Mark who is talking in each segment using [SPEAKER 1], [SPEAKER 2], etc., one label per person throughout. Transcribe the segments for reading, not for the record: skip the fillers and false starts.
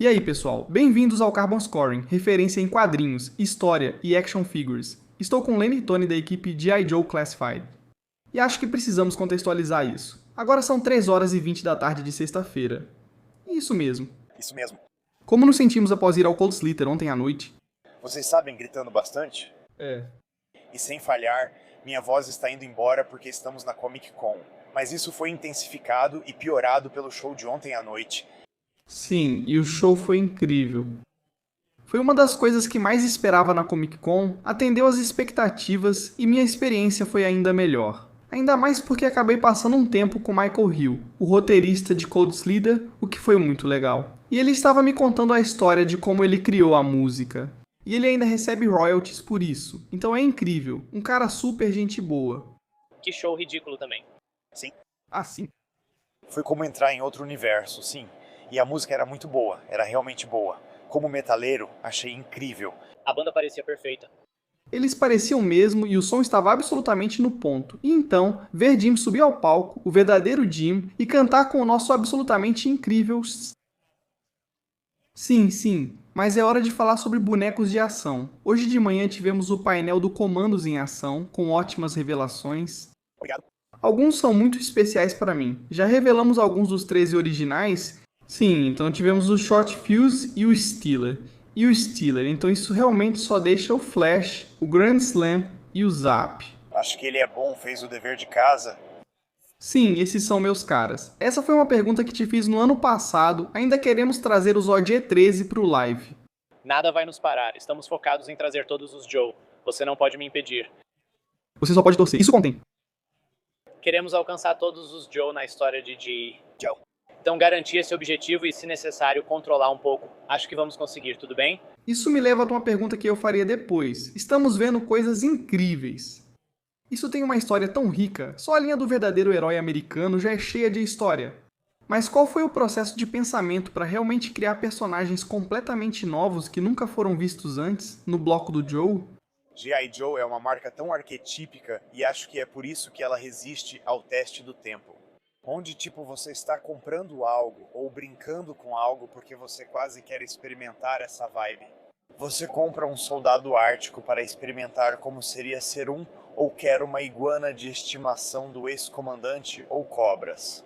[SPEAKER 1] E aí, pessoal, bem-vindos ao Carbon Scoring, referência em quadrinhos, história e action figures. Estou com Lenny e Tony da equipe G.I. Joe Classified. E acho que precisamos contextualizar isso. Agora são 3h20 da tarde de sexta-feira. Isso mesmo.
[SPEAKER 2] Isso mesmo.
[SPEAKER 1] Como nos sentimos após ir ao Cold Slither ontem à noite?
[SPEAKER 2] Vocês sabem gritando bastante?
[SPEAKER 1] É.
[SPEAKER 2] E sem falhar, minha voz está indo embora porque estamos na Comic Con. Mas isso foi intensificado e piorado pelo show de ontem à noite.
[SPEAKER 1] Sim, e o show foi incrível. Foi uma das coisas que mais esperava na Comic Con, atendeu às expectativas e minha experiência foi ainda melhor. Ainda mais porque acabei passando um tempo com Michael Hill, o roteirista de Cold Slither, o que foi muito legal. E ele estava me contando a história de como ele criou a música. E ele ainda recebe royalties por isso. Então é incrível, um cara super gente boa.
[SPEAKER 3] Que show ridículo também.
[SPEAKER 2] Sim.
[SPEAKER 1] Ah, sim.
[SPEAKER 2] Foi como entrar em outro universo, sim. E a música era muito boa, era realmente boa. Como metaleiro, achei incrível.
[SPEAKER 3] A banda parecia perfeita.
[SPEAKER 1] Eles pareciam mesmo e o som estava absolutamente no ponto. E então, ver Jim subir ao palco, o verdadeiro Jim, e cantar com o nosso absolutamente incrível... Sim, mas é hora de falar sobre bonecos de ação. Hoje de manhã tivemos o painel do Comandos em Ação, com ótimas revelações.
[SPEAKER 2] Obrigado.
[SPEAKER 1] Alguns são muito especiais para mim. Já revelamos alguns dos 13 originais? Sim, então tivemos o Short Fuse e o Stealer. Então isso realmente só deixa o Flash, o Grand Slam e o Zap.
[SPEAKER 2] Acho que ele é bom, fez o dever de casa.
[SPEAKER 1] Sim, esses são meus caras. Essa foi uma pergunta que te fiz no ano passado, ainda queremos trazer os OG13 pro live.
[SPEAKER 3] Nada vai nos parar. Estamos focados em trazer todos os Joe. Você não pode me impedir.
[SPEAKER 1] Você só pode torcer. Isso contém.
[SPEAKER 3] Queremos alcançar todos os Joe na história de
[SPEAKER 2] Joe.
[SPEAKER 3] Então garantir esse objetivo e, se necessário, controlar um pouco. Acho que vamos conseguir, tudo bem?
[SPEAKER 1] Isso me leva a uma pergunta que eu faria depois. Estamos vendo coisas incríveis. Isso tem uma história tão rica, só a linha do verdadeiro herói americano já é cheia de história. Mas qual foi o processo de pensamento para realmente criar personagens completamente novos que nunca foram vistos antes, no bloco do Joe?
[SPEAKER 2] G.I. Joe é uma marca tão arquetípica e acho que é por isso que ela resiste ao teste do tempo. Onde, tipo, você está comprando algo ou brincando com algo porque você quase quer experimentar essa vibe. Você compra um soldado ártico para experimentar como seria ser um, ou quer uma iguana de estimação do ex-comandante ou cobras.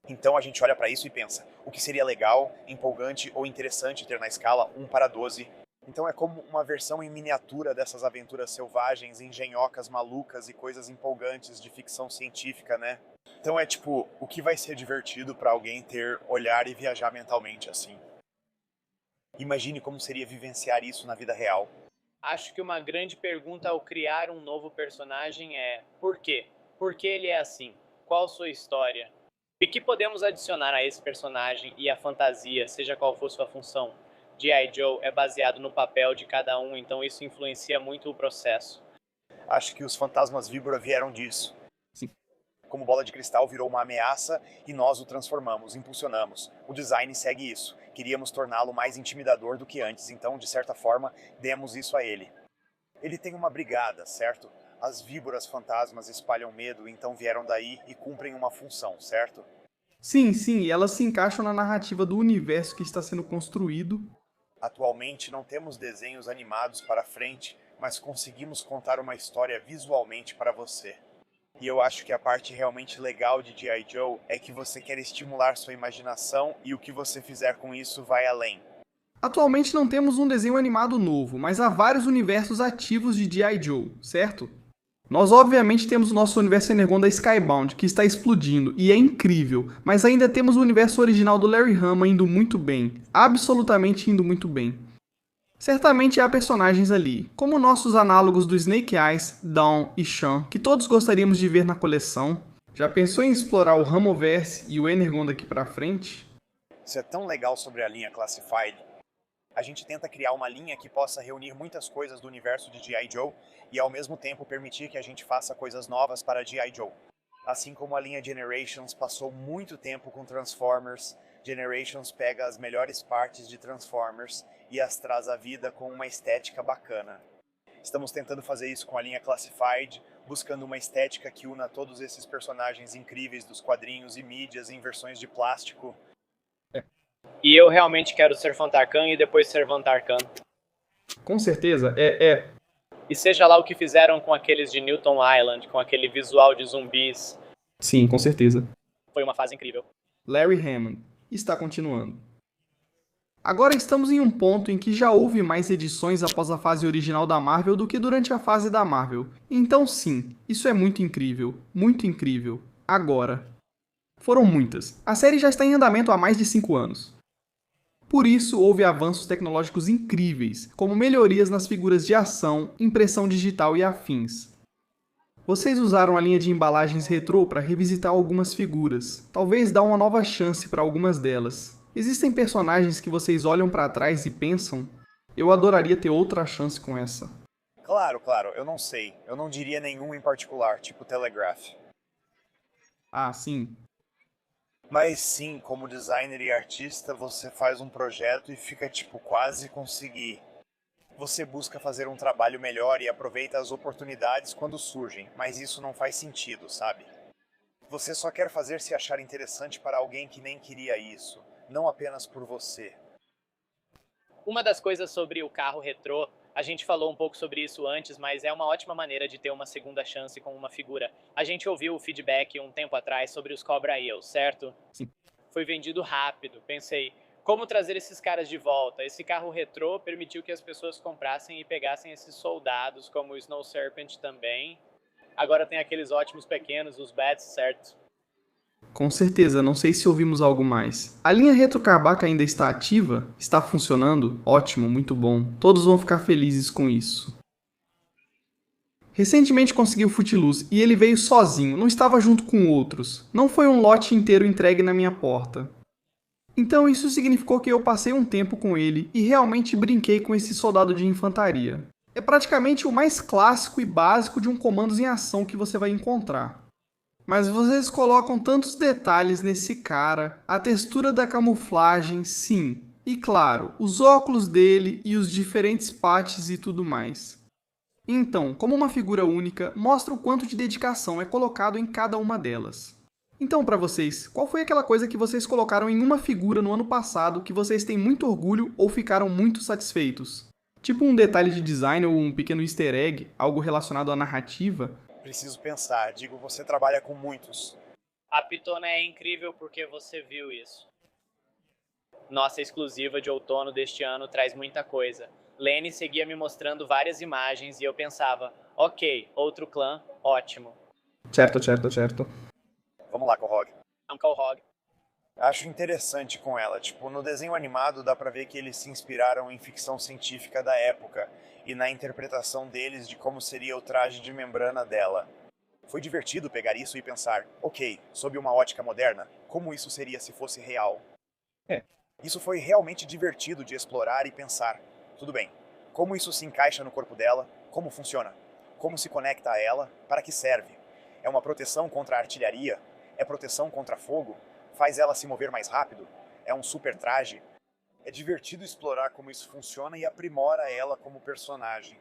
[SPEAKER 2] Então a gente olha para isso e pensa, o que seria legal, empolgante ou interessante ter na escala 1:12. Então é como uma versão em miniatura dessas aventuras selvagens, engenhocas malucas e coisas empolgantes de ficção científica, né? Então é tipo, o que vai ser divertido para alguém ter, olhar e viajar mentalmente assim? Imagine como seria vivenciar isso na vida real.
[SPEAKER 3] Acho que uma grande pergunta ao criar um novo personagem é: por quê? Por que ele é assim? Qual sua história? E que podemos adicionar a esse personagem e a fantasia, seja qual for sua função? G.I. Joe é baseado no papel de cada um, então isso influencia muito o processo.
[SPEAKER 2] Acho que os fantasmas víbora vieram disso.
[SPEAKER 1] Sim.
[SPEAKER 2] Como bola de cristal virou uma ameaça e nós o transformamos, impulsionamos. O design segue isso. Queríamos torná-lo mais intimidador do que antes, então, de certa forma, demos isso a ele. Ele tem uma brigada, certo? As víboras fantasmas espalham medo, então vieram daí e cumprem uma função, certo?
[SPEAKER 1] Sim, e elas se encaixam na narrativa do universo que está sendo construído.
[SPEAKER 2] Atualmente não temos desenhos animados para frente, mas conseguimos contar uma história visualmente para você. E eu acho que a parte realmente legal de G.I. Joe é que você quer estimular sua imaginação e o que você fizer com isso vai além.
[SPEAKER 1] Atualmente não temos um desenho animado novo, mas há vários universos ativos de G.I. Joe, certo? Nós obviamente temos o nosso universo Energon da Skybound, que está explodindo, e é incrível, mas ainda temos o universo original do Larry Hama indo muito bem, absolutamente indo muito bem. Certamente há personagens ali, como nossos análogos do Snake Eyes, Dawn e Sean, que todos gostaríamos de ver na coleção. Já pensou em explorar o Ramoverse e o Energon daqui pra frente?
[SPEAKER 2] Isso é tão legal sobre a linha Classified. A gente tenta criar uma linha que possa reunir muitas coisas do universo de G.I. Joe e ao mesmo tempo permitir que a gente faça coisas novas para G.I. Joe. Assim como a linha Generations passou muito tempo com Transformers, Generations pega as melhores partes de Transformers e as traz à vida com uma estética bacana. Estamos tentando fazer isso com a linha Classified, buscando uma estética que una todos esses personagens incríveis dos quadrinhos e mídias em versões de plástico.
[SPEAKER 3] E eu realmente quero ser Fantarkan e depois ser Vantarkan.
[SPEAKER 1] Com certeza,
[SPEAKER 3] E seja lá o que fizeram com aqueles de Newton Island, com aquele visual de zumbis,
[SPEAKER 1] Sim, com certeza.
[SPEAKER 3] foi uma fase incrível.
[SPEAKER 1] Larry Hammond está continuando. Agora estamos em um ponto em que já houve mais edições após a fase original da Marvel do que durante a fase da Marvel. Então sim, isso é muito incrível. Muito incrível. Agora. Foram muitas. A série já está em andamento há mais de 5 anos. Por isso, houve avanços tecnológicos incríveis, como melhorias nas figuras de ação, impressão digital e afins. Vocês usaram a linha de embalagens retrô para revisitar algumas figuras, talvez dar uma nova chance para algumas delas. Existem personagens que vocês olham para trás e pensam: eu adoraria ter outra chance com essa.
[SPEAKER 2] Claro, eu não sei. Eu não diria nenhum em particular, tipo Telegraph.
[SPEAKER 1] Ah, sim.
[SPEAKER 2] Mas sim, como designer e artista, você faz um projeto e fica tipo quase conseguir. Você busca fazer um trabalho melhor e aproveita as oportunidades quando surgem, mas isso não faz sentido, sabe? Você só quer fazer se achar interessante para alguém que nem queria isso, não apenas por você.
[SPEAKER 3] Uma das coisas sobre o carro retrô, a gente falou um pouco sobre isso antes, mas é uma ótima maneira de ter uma segunda chance com uma figura. A gente ouviu o feedback um tempo atrás sobre os Cobra Eels, certo?
[SPEAKER 1] Sim.
[SPEAKER 3] Foi vendido rápido. Pensei, como trazer esses caras de volta? Esse carro retrô permitiu que as pessoas comprassem e pegassem esses soldados, como o Snow Serpent também. Agora tem aqueles ótimos pequenos, os Bats, certo?
[SPEAKER 1] Com certeza, não sei se ouvimos algo mais. A linha Retrocarbaca ainda está ativa? Está funcionando? Ótimo, muito bom. Todos vão ficar felizes com isso. Recentemente consegui o Footloose e ele veio sozinho, não estava junto com outros. Não foi um lote inteiro entregue na minha porta. Então isso significou que eu passei um tempo com ele e realmente brinquei com esse soldado de infantaria. É praticamente o mais clássico e básico de um comandos em ação que você vai encontrar. Mas vocês colocam tantos detalhes nesse cara, a textura da camuflagem, sim. E claro, os óculos dele e os diferentes patches e tudo mais. Então, como uma figura única, mostra o quanto de dedicação é colocado em cada uma delas. Então, para vocês, qual foi aquela coisa que vocês colocaram em uma figura no ano passado que vocês têm muito orgulho ou ficaram muito satisfeitos? Tipo um detalhe de design ou um pequeno easter egg, algo relacionado à narrativa?
[SPEAKER 2] Preciso pensar, digo, você trabalha com muitos.
[SPEAKER 3] A Pitona é incrível porque você viu isso. Nossa exclusiva de outono deste ano traz muita coisa. Lenny seguia me mostrando várias imagens e eu pensava, ok, outro clã, ótimo.
[SPEAKER 1] Certo.
[SPEAKER 2] Vamos lá, Korog.
[SPEAKER 3] Uncle Hog.
[SPEAKER 2] Acho interessante com ela, tipo, no desenho animado dá pra ver que eles se inspiraram em ficção científica da época e na interpretação deles de como seria o traje de membrana dela. Foi divertido pegar isso e pensar, ok, sob uma ótica moderna, como isso seria se fosse real? Isso foi realmente divertido de explorar e pensar. Tudo bem, como isso se encaixa no corpo dela, como funciona, como se conecta a ela, para que serve? É uma proteção contra a artilharia? É proteção contra fogo? Faz ela se mover mais rápido? É um super traje? É divertido explorar como isso funciona e aprimora ela como personagem.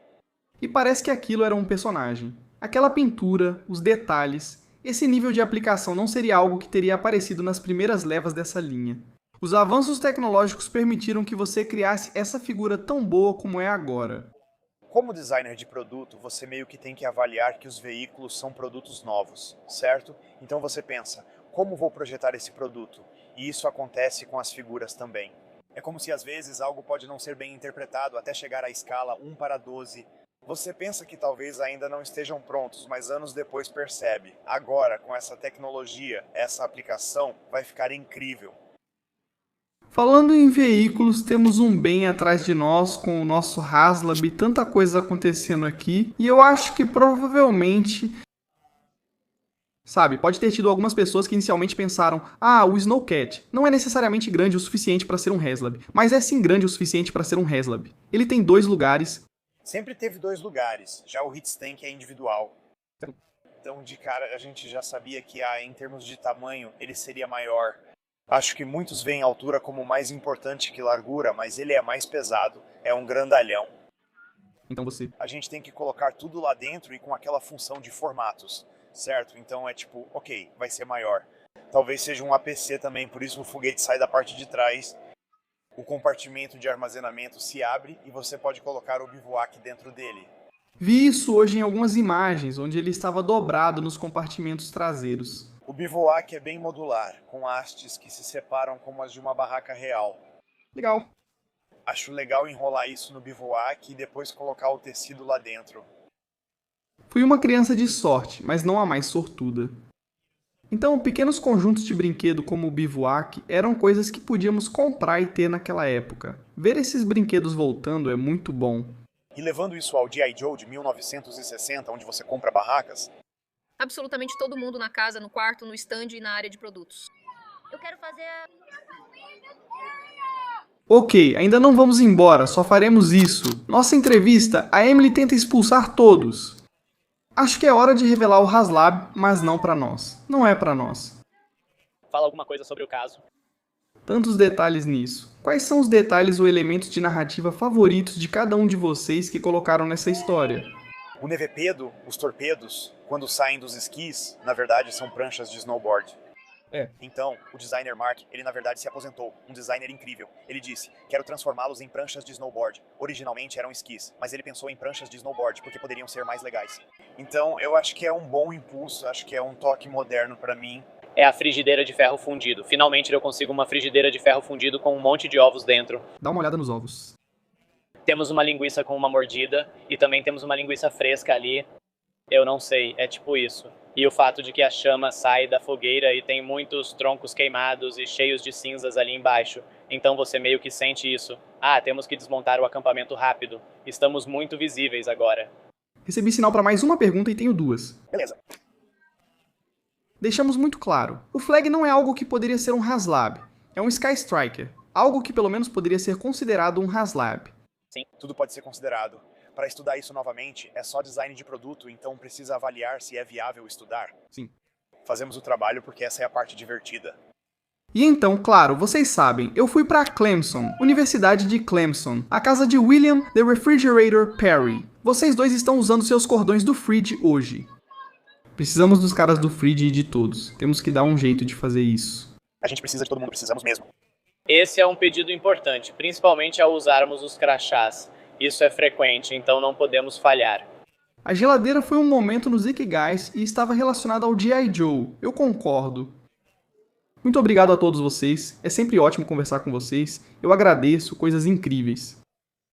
[SPEAKER 1] E parece que aquilo era um personagem. Aquela pintura, os detalhes, esse nível de aplicação não seria algo que teria aparecido nas primeiras levas dessa linha. Os avanços tecnológicos permitiram que você criasse essa figura tão boa como é agora.
[SPEAKER 2] Como designer de produto, você meio que tem que avaliar que os veículos são produtos novos, certo? Então você pensa, como vou projetar esse produto? E isso acontece com as figuras também. É como se às vezes algo pode não ser bem interpretado até chegar à escala 1:12. Você pensa que talvez ainda não estejam prontos, mas anos depois percebe. Agora, com essa tecnologia, essa aplicação vai ficar incrível.
[SPEAKER 1] Falando em veículos, temos um bem atrás de nós com o nosso Haslab, tanta coisa acontecendo aqui, e eu acho que provavelmente, sabe, pode ter tido algumas pessoas que inicialmente pensaram: ah, o Snowcat não é necessariamente grande o suficiente para ser um Haslab, mas é sim grande o suficiente para ser um Haslab. Ele tem 2 lugares.
[SPEAKER 2] Sempre teve 2 lugares, já o Hitstank é individual. Então, de cara, a gente já sabia que em termos de tamanho, ele seria maior. Acho que muitos veem a altura como mais importante que largura, mas ele é mais pesado, é um grandalhão.
[SPEAKER 1] Então você...
[SPEAKER 2] A gente tem que colocar tudo lá dentro e com aquela função de formatos, certo? Então é tipo, ok, vai ser maior. Talvez seja um APC também, por isso o foguete sai da parte de trás O compartimento de armazenamento se abre e você pode colocar o bivouac dentro dele.
[SPEAKER 1] Vi isso hoje em algumas imagens, onde ele estava dobrado nos compartimentos traseiros.
[SPEAKER 2] O bivouac é bem modular, com hastes que se separam como as de uma barraca real.
[SPEAKER 1] Legal.
[SPEAKER 2] Acho legal enrolar isso no bivouac e depois colocar o tecido lá dentro.
[SPEAKER 1] Fui uma criança de sorte, mas não a mais sortuda. Então, pequenos conjuntos de brinquedo como o bivouac eram coisas que podíamos comprar e ter naquela época. Ver esses brinquedos voltando é muito bom.
[SPEAKER 2] E levando isso ao G.I. Joe de 1960, onde você compra barracas,
[SPEAKER 4] Absolutamente todo mundo na casa, no quarto, no stand e na área de produtos.
[SPEAKER 5] Eu quero fazer a...
[SPEAKER 1] Ok, ainda não vamos embora, só faremos isso. Nossa entrevista, a Emily tenta expulsar todos. Acho que é hora de revelar o HasLab, mas não pra nós. Não é pra nós.
[SPEAKER 3] Fala alguma coisa sobre o caso.
[SPEAKER 1] Tantos detalhes nisso. Quais são os detalhes ou elementos de narrativa favoritos de cada um de vocês que colocaram nessa história?
[SPEAKER 2] o nevepedo, os torpedos, quando saem dos esquis, na verdade são pranchas de snowboard. Então, o designer Mark, ele na verdade se aposentou, um designer incrível. Ele disse, quero transformá-los em pranchas de snowboard. Originalmente eram esquis, mas ele pensou em pranchas de snowboard, porque poderiam ser mais legais. Então, eu acho que é um bom impulso, acho que é um toque moderno pra mim.
[SPEAKER 3] É a frigideira de ferro fundido. Finalmente eu consigo uma frigideira de ferro fundido com um monte de ovos dentro.
[SPEAKER 1] Dá uma olhada nos ovos.
[SPEAKER 3] Temos uma linguiça com uma mordida e também temos uma linguiça fresca ali. Eu não sei, é tipo isso. E o fato de que a chama sai da fogueira e tem muitos troncos queimados e cheios de cinzas ali embaixo. Então você meio que sente isso. Ah, temos que desmontar o acampamento rápido. Estamos muito visíveis agora.
[SPEAKER 1] Recebi sinal para mais uma pergunta e tenho duas.
[SPEAKER 2] Beleza.
[SPEAKER 1] Deixamos muito claro, o Flag não é algo que poderia ser um HasLab. É um Sky Striker. Algo que pelo menos poderia ser considerado um HasLab.
[SPEAKER 2] Sim, tudo pode ser considerado. Para estudar isso novamente, é só design de produto, então precisa avaliar se é viável estudar.
[SPEAKER 1] Sim.
[SPEAKER 2] Fazemos o trabalho porque essa é a parte divertida.
[SPEAKER 1] E então, claro, vocês sabem, eu fui para Clemson, Universidade de Clemson, a casa de William The Refrigerator Perry. Vocês dois estão usando seus cordões do Fridge hoje. Precisamos dos caras do Fridge e de todos. Temos que dar um jeito de fazer isso.
[SPEAKER 2] A gente precisa de todo mundo, precisamos mesmo.
[SPEAKER 3] Esse é um pedido importante, principalmente ao usarmos os crachás. Isso é frequente, então não podemos falhar.
[SPEAKER 1] A geladeira foi um momento nos Ikigais e estava relacionada ao G.I. Joe. Eu concordo. Muito obrigado a todos vocês. É sempre ótimo conversar com vocês. Eu agradeço, coisas incríveis.